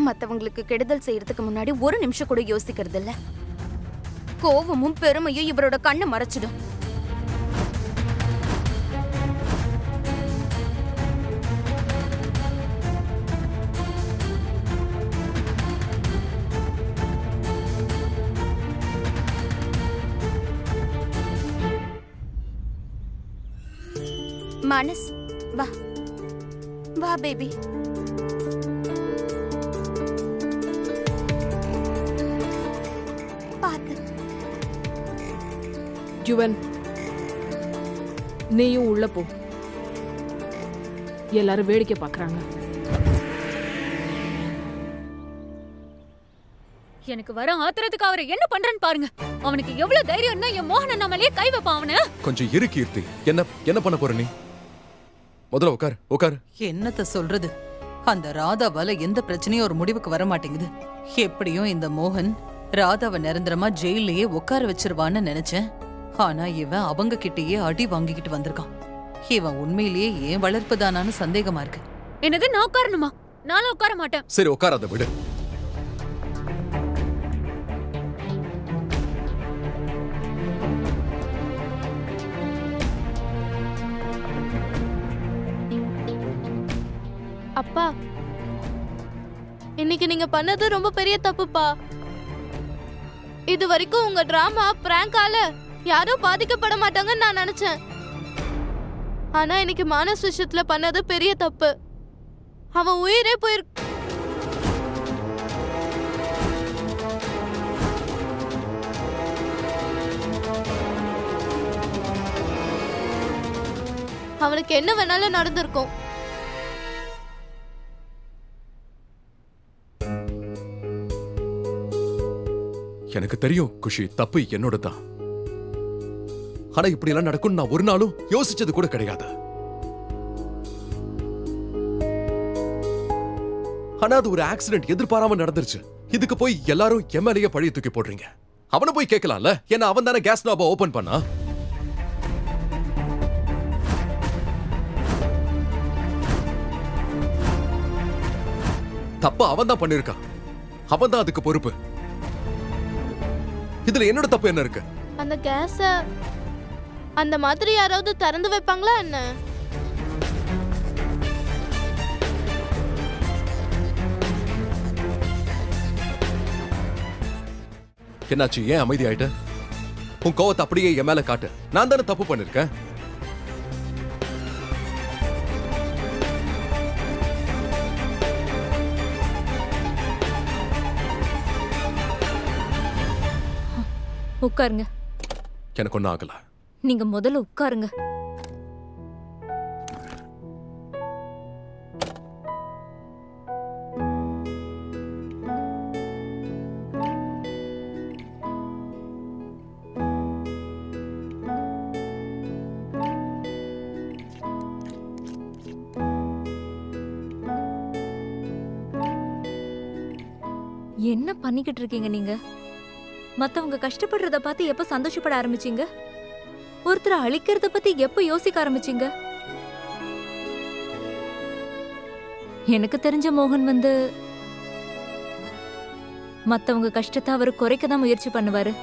மத்தவங்களுக்கு கெடுதல் செய்யறதுக்கு முன்னாடி ஒரு நிமிஷம் கூட யோசிக்கிறது இல்ல. கோவமும் பெருமையும் இவரோட கண்ணை மறைச்சிடும். மானஸ், வா வா பேபி. பாத்து ஜுவன், நீயும் உள்ள போ. எல்லாரும் வேடிக்கை பாக்குறாங்க. எனக்கு வர ஆத்திரத்துக்கு அவரை என்ன பண்றேன்னு பாருங்க. அவனுக்கு எவ்வளவு தைரியம் இருந்தா என் மோகன் நம்மளையே கை வைப்பான். அவனு கொஞ்சம் இரு கீர்த்தி. என்ன பண்ண போற நீ? முதல்ல உட்காரு உட்காரு. என்னத்த சொல்றது, அந்த ராதாவால எந்த பிரச்சனையும் ஒரு முடிவுக்கு வர மாட்டேங்குது. எப்படியும் இந்த மோகன் ராதாவை நிரந்தரமா ஜெயிலையே உட்கார வச்சிருவான்னு நினைச்சேன். ஆனா இவன் அவங்க கிட்டயே அடி வாங்கிக்கிட்டு வந்திருக்கான். இவன் உண்மையிலேயே ஏன் வளர்ப்பு தானான்னு சந்தேகமா இருக்கு. என்னது, நான் உட்காரணுமா? நானும் உட்கார மாட்டேன். சரி உட்காராத விடு. அப்பா, இன்னைக்கு நீங்க பண்ணது ரொம்ப பெரிய தப்புப்பா. இது வரைக்கும் உங்க டிராமா பிராங்கால யாரும் பாதிக்கப்பட மாட்டாங்கன்னு நான் நினைச்சேன். ஆனா இன்னைக்கு மானஸ் விஷயத்துல பண்ணது பெரிய தப்பு. அவன் உயிரே போயிருக்கு. அவனுக்கு என்ன வேணாலும் நடந்திருக்கும். எனக்கு தெரியும் குஷி, தப்பு என்னோட தான். ஆனா இப்படி எல்லாம் நடக்கும் நான் ஒரு நாளும் யோசிச்சது கூட கிடையாது. ஆனா அது ஒரு ஆக்சிடென்ட், எதிர்பாராம நடந்துருச்சு. இதுக்கு போய் எல்லாரும் எம்எல்ஏ பழைய தூக்கி போடுறீங்க. அவனை போய் கேட்கலாம்ல, ஏன்னா அவன் தானே கேஸ் நாப ஓபன் பண்ணா. தப்பு அவன் தான் பண்ணிருக்கான். அவன் தான் அதுக்கு பொறுப்பு. இதுல என்னோட தப்பு என்ன இருக்கு? அந்த கேஸ அந்த மாதிரி யாராவது திறந்து வைப்பாங்களா என்ன? என்னாச்சு? ஏன் அமைதி ஆயிட்ட? உன் கோவத்தை அப்படியே என் மேல காட்டு. நான் தானே தப்பு பண்ணிருக்கேன். உட்காருங்க. எனக்கு ஒன்னும் ஆகல. நீங்க முதல்ல உட்காருங்க. என்ன பண்ணிக்கிட்டு இருக்கீங்க நீங்க? மத்தவங்க கஷ்டப்படுறத பார்த்து எப்ப சந்தோஷப்பட ஆரம்பிச்சீங்க? ஒருத்தரை அழிக்கிறத பத்தி எப்ப யோசிக்க ஆரம்பிச்சீங்க? எனக்கு தெரிஞ்ச மோகன் மத்தவங்க கஷ்டத்தை அவர் குறைக்க தான் முயற்சி பண்ணுவாரு.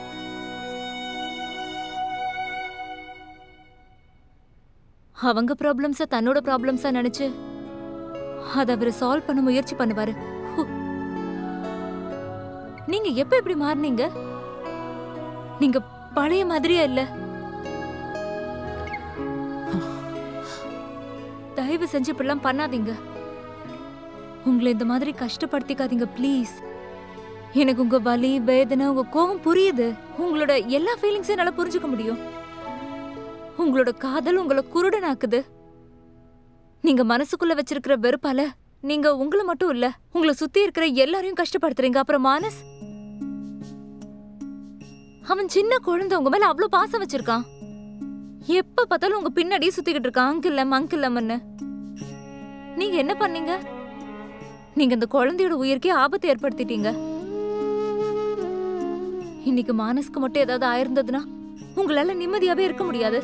அவங்க ப்ராப்ளம்ஸ தன்னோட ப்ராப்ளம்ஸா நினைச்சு அதை அவர் சால்வ் பண்ண முயற்சி பண்ணுவாரு. நீங்க எப்ப இப்படி மாறினீங்க? நீங்க பழைய மாதிரியா இல்ல. தயவு செஞ்சு இப்படிலாம் பண்ணாதீங்க. உங்களை இந்த மாதிரி கஷ்டப்படுத்திக்காதீங்க ப்ளீஸ். எனக்கு உங்க வலி, வேதனை, உங்க கோபம் புரியுது. உங்களோட எல்லா ஃபீலிங்ஸையும் என்னால புரிஞ்சுக்க முடியும். உங்களோட காதல் உங்களை குருடனாக்குது. நீங்க மனசுக்குள்ள வச்சிருக்கிற வெறுப்பால நீங்க உங்களை மட்டும் இல்ல, உங்களை சுத்தி இருக்கிற எல்லாரையும் கஷ்டப்படுத்துறீங்க. அப்புறம் மானஸ், அவன் சின்ன குழந்தை, உங்க மேல அவ்வளவு பாசம் வச்சிருக்கான். எப்ப பார்த்தாலும் உங்க பின்னாடியே சுத்திக்கிட்டு இருக்கான். அங்கிள் நீங்க என்ன பண்ணீங்க? நீங்க அந்த குழந்தையோட உயிருக்கே ஆபத்து ஏற்படுத்திட்டீங்க. இன்னைக்கு மானஸ்க்கு மட்டும் ஏதாவது ஆயிருந்ததுன்னா உங்களால நிம்மதியாவே இருக்க முடியாது.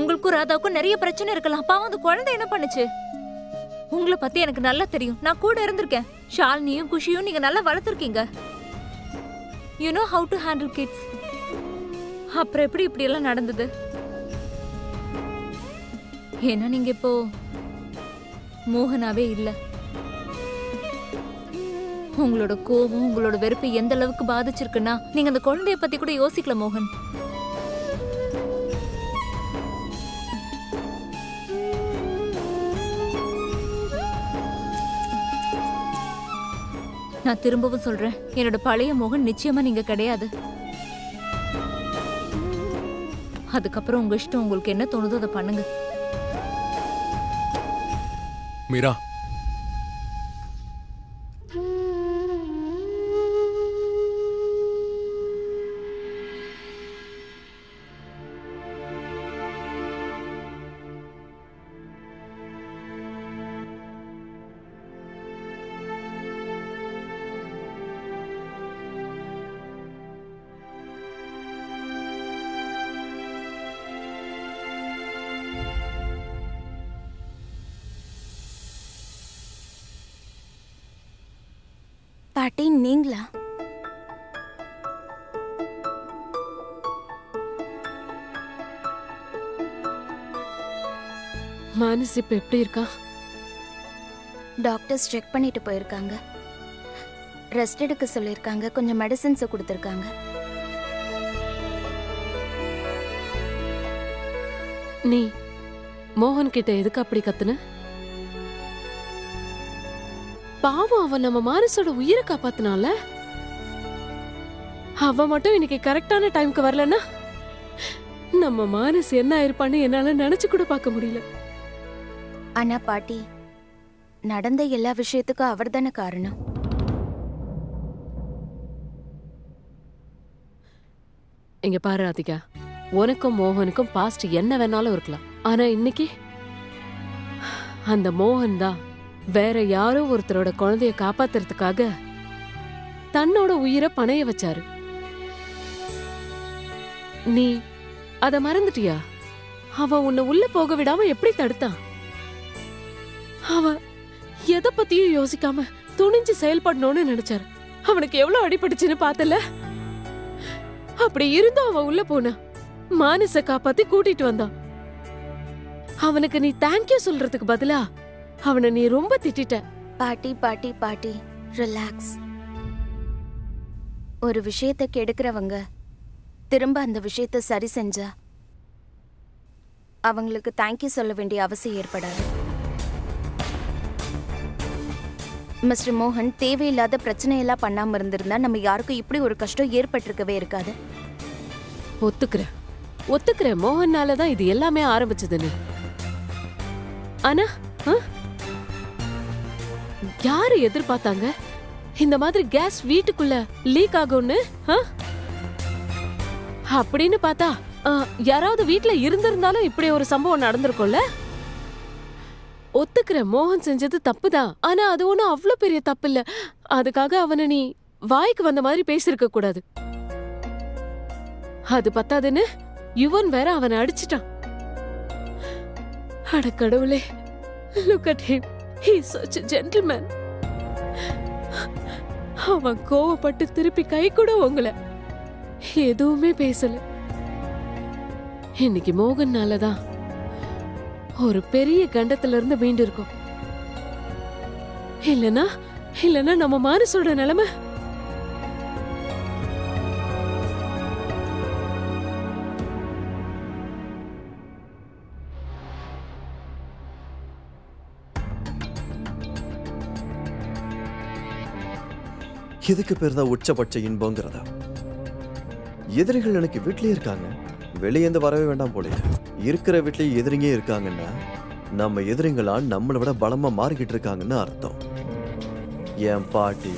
உங்களுக்கும் ராதாவுக்கும் நிறைய பிரச்சனை இருக்கலாம். பாவம் அந்த குழந்தை என்ன பண்ணுச்சு? உங்களை பத்தி எனக்கு நல்லா தெரியும். நான் கூட இருந்திருக்கேன். ஷாலினியும் குஷியும் நீங்க நல்லா வளர்த்துருக்கீங்க. You know how to handle kids. அப்புறம் எப்படி இப்படி எல்லாம் நடந்தது? ஏன்னா நீங்க இப்போ மோகனாவே இல்ல. உங்களோட கோபம், உங்களோட வெறுப்பு எந்த அளவுக்கு பாதிச்சிருக்குன்னா நீங்க அந்த குழந்தைய பத்தி கூட யோசிக்கல மோகன். நான் திரும்பவும் சொல்றேன், என்னோட பழைய மோகன் நிச்சயமா நீங்க கிடையாது. அதுக்கப்புறம் உங்க இஷ்டம், உங்களுக்கு என்ன தோணுதோ அதை பண்ணுங்க. மீரா, பாட்டி நீங்களா? மானஸ் இப்ப எப்படி இருக்கா? டாக்டர்ஸ் செக் பண்ணிட்டு போயிருக்காங்க. ரெஸ்ட் எடுக்க சொல்லியிருக்காங்க. கொஞ்சம் மெடிசின்ஸை கொடுத்துருக்காங்க. நீ மோகன் கிட்ட எதுக்கு அப்படி கத்துன? பாவம், அவன் நம்ம மானஸோட உயிரை காப்பாத்தினால. அவ மட்டும் இன்னைக்கு கரெக்டான டைம்க்கு வரலன்னா நம்ம மானஸ் என்ன ஆயிருப்பான்னு என்னால நினைச்சு கூட பார்க்க முடியல. ஆனா பாட்டி, நடந்த எல்லா விஷயத்துக்கும் அவர் தானே காரணம். இங்க பாரு ராதிகா, உனக்கும் மோகனுக்கும் பாஸ்ட் என்ன வேணாலும் இருக்கலாம். ஆனா இன்னைக்கு அந்த மோகன் தான் வேற யாரோ ஒருத்தரோட குழந்தைய காப்பாத்துறதுக்காக தன்னோட உயிரை பணைய வச்சாரு. நீ அத மறந்துட்டியா? அவன் உன்னை உள்ள போக விடாம எப்படி தடுத்தான்? அவன் எதை பத்தியும் யோசிக்காம துணிஞ்சு செயல்படணும்னு நினைச்சாரு. அவனுக்கு எவ்வளவு அடிபட்டுச்சுன்னு பார்த்தல. அப்படி இருந்தும் அவன் உள்ள போனா மானஸ காப்பாத்தி கூட்டிட்டு வந்தான். அவனுக்கு நீ தேங்க்யூ சொல்றதுக்கு பதிலா அவனை நீ ரொம்ப திட்டிட்ட. பாட்டி பாட்டி பாட்டி, ரிலாக்ஸ். ஒரு விஷயத்தை கெடுக்கிறவங்க திரும்ப அந்த விஷயத்தை சரி செஞ்சா அவங்களுக்கு தேங்க்யூ சொல்ல வேண்டிய அவசியம் ஏற்படாது. மிஸ்டர் மோகன் தேவையில்லாத பிரச்சனையெல்லாம் பண்ணாம இருந்திருந்தா நம்ம யாருக்கும் இப்படி ஒரு கஷ்டம் ஏற்பட்டிருக்கவே இருக்காது. ஒத்துக்கிறேன் மோகன்னாலதான் இது எல்லாமே ஆரம்பிச்சதுன்னு. ஆனா யாரு எதிர்பார்த்தாங்க இந்த மாதிரி கேஸ் வீட்டுக்குள்ள லீக் ஆகும்னு? அப்படின்னு பார்த்தா யாராவது வீட்டுல இருந்திருந்தாலும் இப்படி ஒரு சம்பவம் நடந்திருக்கும்ல. ஒத்துக்கிறேன், மோகன் செஞ்சது தப்புதான். ஆனா அது ஒண்ணும் அவ்வளவு பெரிய தப்பு இல்ல. அதுக்காக அவனை நீ வாய்க்கு வந்த மாதிரி பேசிருக்க கூடாது. அது பத்தாதுன்னு யுவன் வேற அவனை அடிச்சிட்டான். அட கடவுளே, look at him. He is such a gentleman. அவன் கோவப்பட்டு திருப்பி கை கூட உங்கள எதுவுமே பேசல. இன்னைக்கு மோகன்னாலதான் ஒரு பெரிய கண்டத்துல இருந்து மீண்டு இருக்கும். இல்லனா நம்ம மானஸோட நிலைமை. இதுக்கு பேர் தான் உச்சபட்ச இன்பங்கிறதா. எதிரிகள் எனக்கு வீட்லயே இருக்காங்க, வெளியேந்து வரவே வேண்டாம் போல. இருக்கிற வீட்லயே எதிரிங்க இருக்காங்கன்னா நம்ம எதிரிங்களா நம்மளை விட பலமா மாறிக்கிட்டு இருக்காங்கன்னு அர்த்தம். என் பாட்டி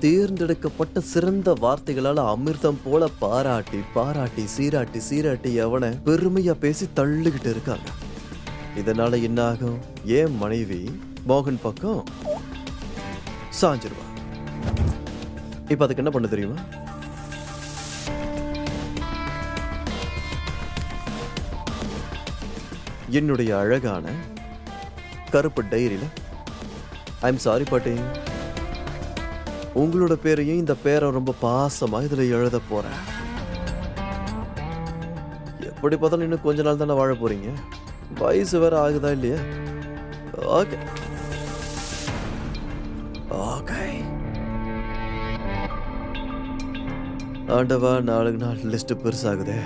தேர்ந்தெடுக்கப்பட்ட சிறந்த வார்த்தைகளால அமிர்தம் போல பாராட்டி பாராட்டி சீராட்டி சீராட்டி அவனை பெருமையா பேசி தள்ளிக்கிட்டு இருக்காங்க. இதனால என்ன ஆகும்? என் மனைவி மோகன் பக்கம் சாஞ்சிருவா. இப்ப அதுக்கு என்ன பண்ண தெரியுமா? என்னுடைய அழகான கருப்பு டைரியில. ஐம் சாரி பாட்டி, உங்களோட பேரையும் இந்த பேரை ரொம்ப பாசமா இதுல எழுத போறேன். எப்படி பார்த்தாலும் இன்னும் கொஞ்ச நாள் தானே வாழ போறீங்க, வயசு வேற ஆகுதா இல்லையா? Okay okay. ஆண்டவா, நாளுக்கு நாள் லிஸ்ட் பெருசாகுது,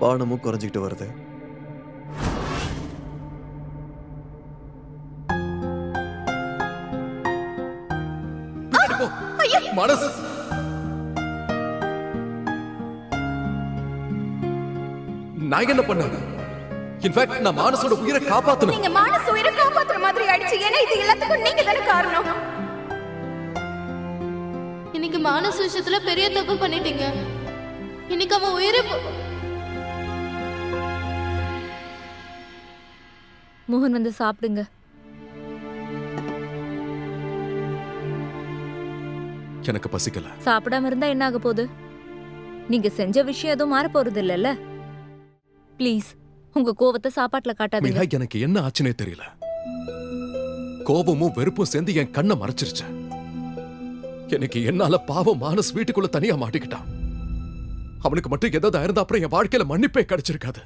பணமும் குறைஞ்சிக்கிட்டு வருது. மனசு நான் என்ன பண்ண? இன்ஃபேக்ட் நான் மானசோட உயிரை காப்பாத்தணும். நீங்க மானச உயிரை காப்பாத்துற மாதிரி ஆயிடுச்சு. ஏன்னா இது எல்லாத்துக்கும் நீங்க தானே காரணம். இன்னைக்கு மானஸ் விஷயத்துல பெரிய தப்பு பண்ணிட்டீங்க. இன்னைக்கு அவன் உயிரை மோகன் வந்து சாப்பிடுங்க. எனக்கு பசிக்கல. சாப்பிடாம இருந்தா என்ன ஆக போகுது? நீங்க செஞ்ச விஷயம் எதுவும் மாற போறது இல்லல்ல. ப்ளீஸ் உங்க கோவத்தை சாப்பாட்டுல காட்டாதீங்க. மீரா, எனக்கு என்ன ஆச்சுனே தெரியல. கோபமும் வெறுப்பும் சேர்ந்து என் கண்ணை மறைச்சிருச்சு. எனக்கு என்னால பாவம் மானஸ் வீட்டுக்குள்ள தனியா மாட்டிக்கிட்டான். அவனுக்கு மட்டும் ஏதாவது இருந்தா அப்புறம் என் வாழ்க்கையில மன்னிப்பே கிடைச்சிருக்காது.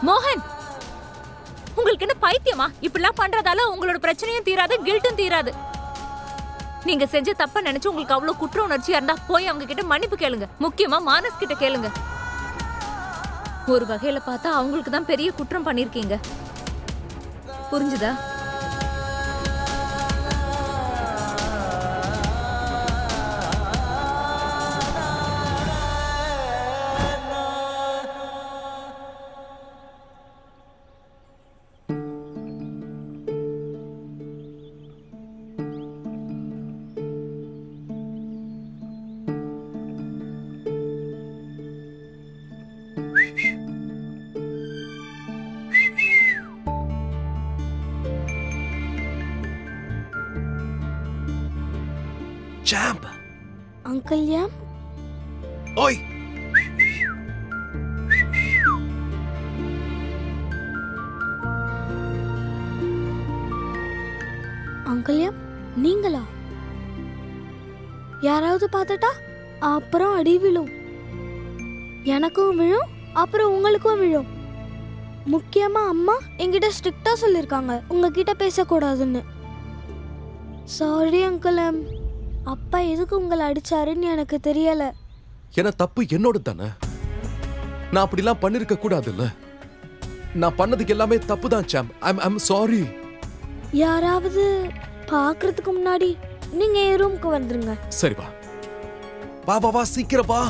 மோகன், உங்களுக்கு என்ன பைத்தியமா? இப்படிலாம் பண்றதால உங்களோட பிரச்சனையும் தீராது, கில்ட்டும் தீராது. நீங்க செஞ்ச தப்ப நினைச்சு உங்களுக்கு அவ்வளவு குற்ற உணர்ச்சியா இருந்தா போய் அவங்க கிட்ட மன்னிப்பு கேளுங்க. முக்கியமா மானஸ் கிட்ட கேளுங்க. ஒரு வகையில பார்த்தா அவங்களுக்கு தான் பெரிய குற்றம் பண்ணிருக்கீங்க. புரிஞ்சுதா? சாம்ப், அங்கிள் யாம். ஓய், அங்கிள் யாம், நீங்களா? யாராவது பார்த்துட்டா அப்புறம் அடி விழும். எனக்கும் விழும், அப்புறம் உங்களுக்கும் விழும். முக்கியமா அம்மா என்கிட்ட ஸ்ட்ரிக்டா சொல்லிருக்காங்க உங்ககிட்ட பேசக்கூடாதுன்னு. சாரி அங்கிள் யாம். அப்பா எதுக்கு உங்களை அடிச்சாருன்னு எனக்கு தெரியல. என்ன தப்பு என்னோட தானே. நான் அப்படிலாம் பண்ணிருக்க கூடாதுல்ல. நான் பண்ணதுக்கு எல்லாமே தப்பு தான் சாம். I'm sorry. யாராவது பார்க்கறதுக்கு முன்னாடி நீங்க என் ரூமுக்கு வந்துருங்க. சரி வா வா வா வா, சீக்கிரம் வா.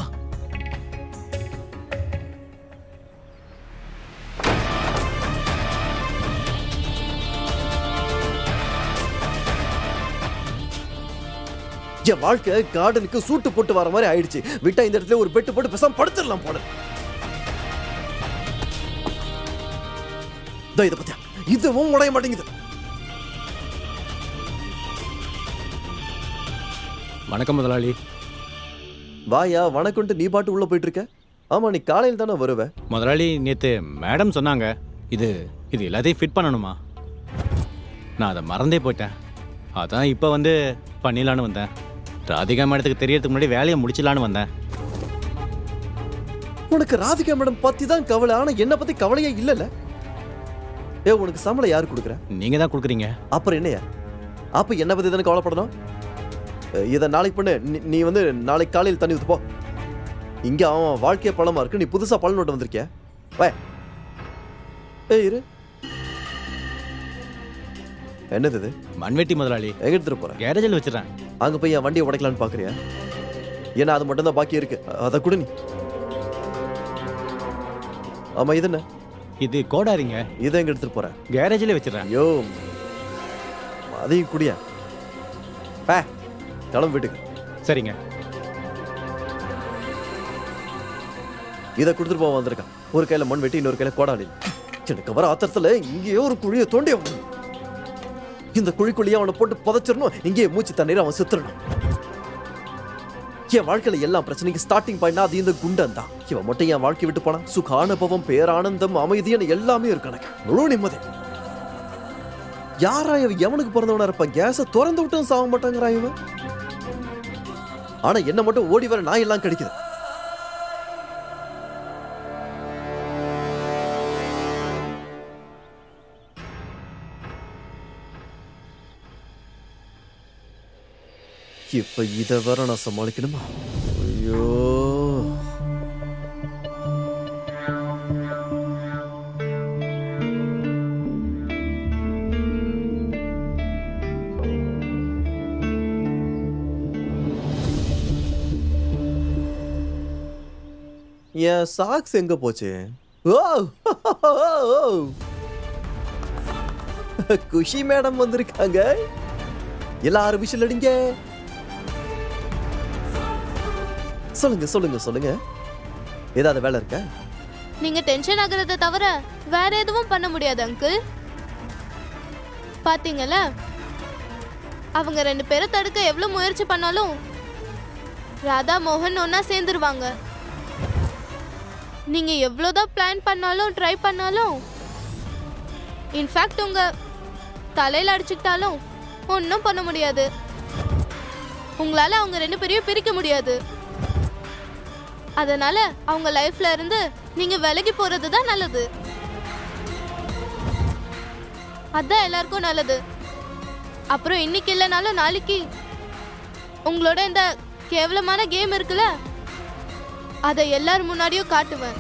என் வாழ்க்கை கார்டனுக்கு சூட்டு போட்டு வர மாதிரி ஆயிடுச்சு. விட்டா இந்த இடத்துல ஒரு பெட்டு போட்டு பேசாம படுத்துடலாம் போல. இதை பத்தியா, இதுவும் உடைய மாட்டேங்குது. வணக்கம் முதலாளி. வாயா, வணக்கம்ட்டு நீ பாட்டு உள்ள போயிட்டு இருக்க. ஆமா, நீ காலையில் தானே வருவ. முதலாளி, நேற்று மேடம் சொன்னாங்க இது எல்லாத்தையும் ஃபிட் பண்ணணுமா. நான் அதை மறந்தே போயிட்டேன். அதான் இப்போ வந்து பண்ணிடலான்னு வந்தேன். ராதிகா மேடத்துக்கு தெரியறதுக்கு முன்னாடி வேலையை முடிச்சிடலான்னு வந்தேன். உனக்கு ராதிகா மேடம் பத்தி தான் கவலை, ஆனா என்ன பத்தி கவலையே இல்லைல்ல. உனக்கு சம்பளம் யாரு கொடுக்குற? நீங்க தான் கொடுக்குறீங்க. அப்புறம் என்னையா? அப்ப என்ன பத்தி தானே கவலைப்படணும். இதை நாளைக்கு பண்ணு. நீ வந்து நாளைக்கு காலையில் தண்ணி ஊத்து போ. இங்க அவன் வாழ்க்கைய பழமா இருக்கு, நீ புதுசா பழம் நோட்டு வந்திருக்கிய. இரு. என்னது இது? மண்வெட்டி முதலாளி. எங்க எடுத்துட்டு போறேன்? கேரேஜில் வச்சிடறேன். அங்க போய் என் வண்டியை உடைக்கலான்னு பாக்குறியா? ஏன்னா அது மட்டும் தான் பாக்கி இருக்கு, அதை கொடு நீ. ஆமா, இது என்ன? இது கோடாரிங்க. இதை எங்க எடுத்துட்டு போறேன்? கேரேஜில் வச்சிடறேன். ஐயோ, அதையும் குடியா. கிளம்பு வீட்டுக்கு. சரிங்க. இதை கொடுத்துட்டு போக வந்திருக்கான். ஒரு கையில மண் வெட்டி இன்னொரு கையில கோடாலி. எனக்கு வர ஆத்திரத்துல இங்கேயோ ஒரு குழியை தோண்டி இந்த குழிக்குள்ளேயே அவனை போட்டு புதைச்சிடணும். இங்கேயே மூச்சு தண்ணீர் அவன் செத்துடணும். என் வாழ்க்கையில எல்லா பிரச்சனைக்கும் ஸ்டார்டிங் பாயிண்ட் அது இந்த குண்டன் தான். இவன் மட்டும் என் வாழ்க்கை விட்டு போனா சுகானுபவம், பேரானந்தம், அமைதியான எல்லாமே இருக்கு எனக்கு. முழு நிம்மதி. யாரா இவன் எவனுக்கு பிறந்தவனா இருப்பான்? கேஸ திறந்து விட்டும் சாக மாட்டாங்கிறான் இவன். ஆனா என்ன மட்டும் ஓடி வர நாய் எல்லாம் கிடைக்குது. இப்ப இத வர நான் சமாளிக்கணுமா? ஐயோ, என் சாக்ஸ் எங்க போச்சு? ஓ, குஷி மேடம் வந்திருக்காங்க. எல்லாரும் விஷயம் அடிங்க. சொல்லுங்க சொல்லுங்க சொல்லுங்க. ஏதாவது வேலை இருக்கா? நீங்க டென்ஷன் ஆகுறத தவிர வேற எதுவும் பண்ண முடியாது அங்கிள். பாத்தீங்கல்ல, அவங்க 2 பேரை தடுக்க எவ்வளவு முயற்சி பண்ணாலும் ராதா மோகன் ஒன்னா சேர்ந்துருவாங்க. நீங்க எவ்வளவுதான் பிளான் பண்ணாலும் ட்ரை பண்ணாலும், இன்ஃபேக்ட் உங்க தலையில அடிச்சுக்கிட்டாலும் ஒன்றும் பண்ண முடியாது. உங்களால அவங்க 2 பேரையும் பிரிக்க முடியாது. அதனால அவங்க லைஃப்ல இருந்து நீங்க விலகி போறது தான் நல்லது. அதான் எல்லாருக்கும் நல்லது. அப்புறம் இன்னைக்கு இல்லைனாலும் நாளைக்கு உங்களோட இந்த கேவலமான கேம் இருக்குல்ல, அதை எல்லாரும் முன்னாடியும் காட்டுவேன்.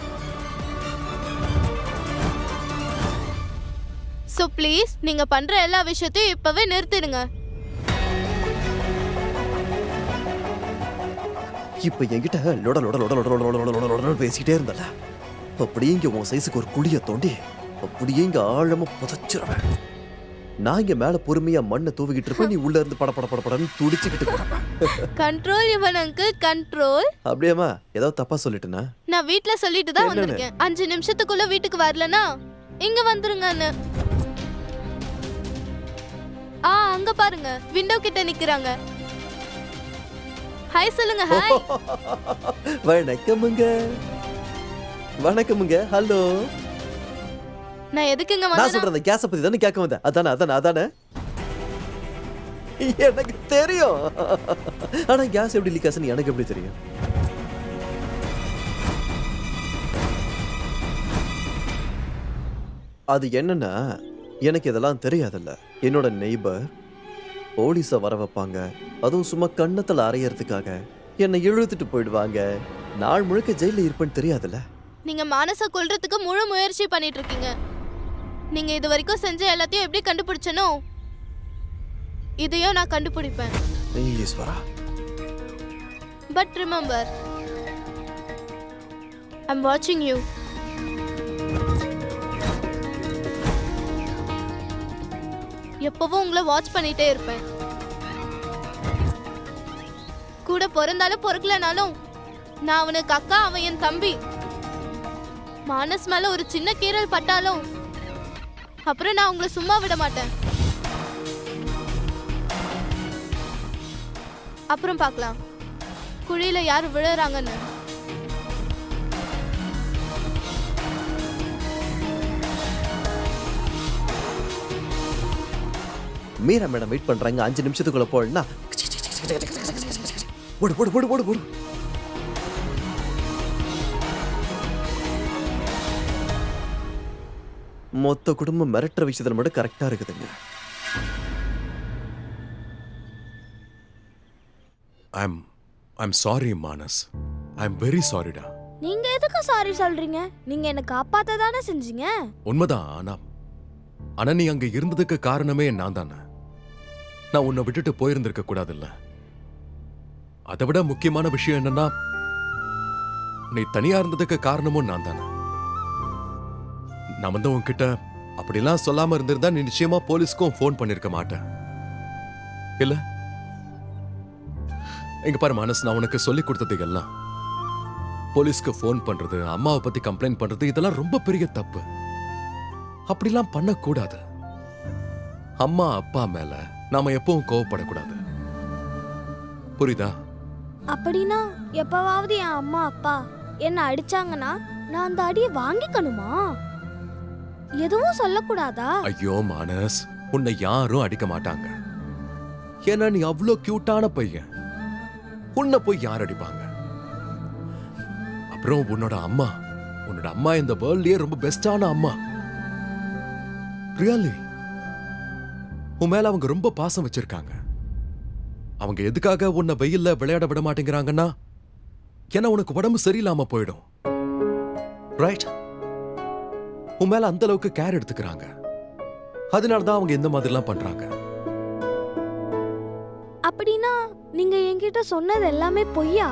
ஸோ ப்ளீஸ் நீங்க பண்ற எல்லா விஷயத்தையும் இப்பவே நிறுத்திடுங்க. இப்ப என்கிட்ட லொட லொட லொட லொட லொட லொட லொட லொட பேசிக்கிட்டே இருந்தல, அப்படியே இங்க உன் சைஸுக்கு ஒரு குழியை தோண்டி அப்படியே இங்க ஆழமா புதைச்சிருவேன். நான் இங்க மேல பொறுமையா மண்ணை தூவிக்கிட்டு இருப்பேன், நீ உள்ள இருந்து பட பட பட படன்னு துடிச்சுக்கிட்டு போறேன். கண்ட்ரோல் இவன் அங்கிள், கண்ட்ரோல். அப்படியேமா? ஏதாவது தப்பா சொல்லிட்டேனா? நான் வீட்ல சொல்லிட்டு தான் வந்திருக்கேன். 5 நிமிஷத்துக்குள்ள வீட்டுக்கு வரலனா இங்க வந்துருங்கன்னு. அங்க பாருங்க, விண்டோ கிட்ட நிக்கறாங்க. ஹாய் சொல்லுங்க. ஹாய். வணக்கமுங்க. வணக்கமுங்க. ஹலோ. நான் எதுக்குங்க நான் வந்தேன்? சொல்றேன், கேஸ பத்தி தானே கேட்க வந்தேன். அதானே எனக்கு தெரியும். ஆனா கேஸ் எப்படி லீக் ஆச்சுன்னு எனக்கு எப்படி தெரியும்? அது என்னன்னா, எனக்கு இதெல்லாம் தெரியாதுல்ல. என்னோட நெய்பர் போலீஸை வர வைப்பாங்க, அதுவும் சும்மா கண்ணத்துல அரையறதுக்காக என்னை இழுத்துட்டு போயிடுவாங்க. நாள் முழுக்க ஜெயில இருப்பேன்னு தெரியாதுல்ல. நீங்க மானச கொல்றதுக்கு முழு முயற்சி பண்ணிட்டு இருக்கீங்க. நீங்க இது வரைக்கும் செஞ்ச எல்லாத்தையும் எப்படி கண்டுபிடிச்சனோ, இதையும் நான் கண்டுபிடிப்பேன். ஈஸ்வரா. பட் ரிமெம்பர், ஐம் வாட்சிங் யூ. எப்பவும் உங்களை வாட்ச் பண்ணிட்டே இருப்பேன். கூட பிறந்தாலும் பிறக்கலனாலும் நான் அவனுக்கு அக்கா, அவன் என் தம்பி. மானஸ் மேல ஒரு சின்ன கீறல் பட்டாலும் அப்புறம் நான் உங்களை சும்மா விட மாட்டேன். அப்புறம் பார்க்கலாம் குழியில யாரு விழுறாங்கன்னு. மீரா மேடம் வெயிட் பண்றாங்க. 5 நிமிஷத்துக்குள்ள போடனா ஓடு ஓடு ஓடு ஓடு ஓடு. மொத்த குடும்பம் மிரட்டுற விஷயத்துல மட்டும் கரெக்டா இருக்குதுங்க. I'm sorry Manas. I'm very sorryடா. நீங்க எதுக்கு சாரி சொல்றீங்க? நீங்க என்ன காப்பாத்த தானே செஞ்சீங்க. உண்மைதான். ஆனா நீ அங்க இருந்ததுக்கு காரணமே நான் தானே. நான் உன்னை விட்டுட்டு போயிருந்திருக்க கூடாதுல்ல. அதை விட முக்கியமான விஷயம் என்னன்னா, நீ தனியா இருந்ததுக்கு காரணமும் நான் தானே. நான் வந்து உன்கிட்ட அப்படிலாம் சொல்லாம இருந்திருந்தா நீ நிச்சயமா போலீஸ்க்கும் ஃபோன் பண்ணிருக்க மாட்டேன் இல்ல? இங்க பாரு மானஸ், நான் உனக்கு சொல்லி கொடுத்தது எல்லாம் போலீஸ்க்கு ஃபோன் பண்றது, அம்மாவை பத்தி கம்ப்ளைண்ட் பண்றது இதெல்லாம் ரொம்ப பெரிய தப்பு. அப்படிலாம் பண்ணக்கூடாது. அம்மா அப்பா மேல நாம எப்பவும் கோவப்படக்கூடாது. புரியுதா? அப்படின்னா எப்பவாவது என் அம்மா அப்பா என்ன அடிச்சாங்கன்னா நான் அந்த அடியை வாங்கிக்கணுமா? எதுவும் சொல்லக்கூடாதா? ஐயோ மானஸ், உன்னை யாரும் அடிக்க மாட்டாங்க. ஏன்னா நீ அவ்வளோ கியூட்டான பையன். உன்னை போய் யார் அடிப்பாங்க? அப்புறம் உன்னோட அம்மா இந்த வேர்ல்ட்லயே ரொம்ப பெஸ்டான அம்மா. ரியலி உன் மேல அவங்க ரொம்ப பாசம் வச்சிருக்காங்க. அவங்க எதுக்காக உன்னை வெயில்ல விளையாட விட மாட்டேங்கிறாங்கன்னா, ஏன்னா உனக்கு உடம்பு சரியில்லாம போயிடும். ரைட்? உன் மேல அந்த அளவுக்கு கேர் எடுத்துக்கிறாங்க. அதனாலதான் அவங்க இந்த மாதிரிலாம் பண்றாங்க. அப்படின்னா நீங்க என்கிட்ட சொன்னது எல்லாமே பொய்யா?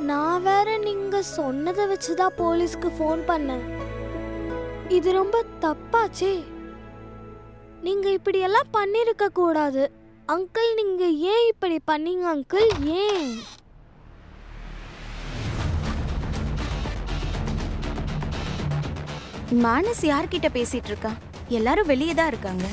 நான் வேற நீங்க சொன்னதை வச்சுதான் போலீஸ்க்கு ஃபோன் பண்ணேன். இது ரொம்ப தப்பாச்சே. நீங்க இப்படி எல்லாம் பண்ணிருக்க கூடாது அங்கிள். நீங்க ஏன் இப்படி பண்ணீங்க அங்கிள்? ஏன்? மானஸ் யார்கிட்ட பேசிட்டு இருக்கா? எல்லாரும் வெளியே தான் இருக்காங்க.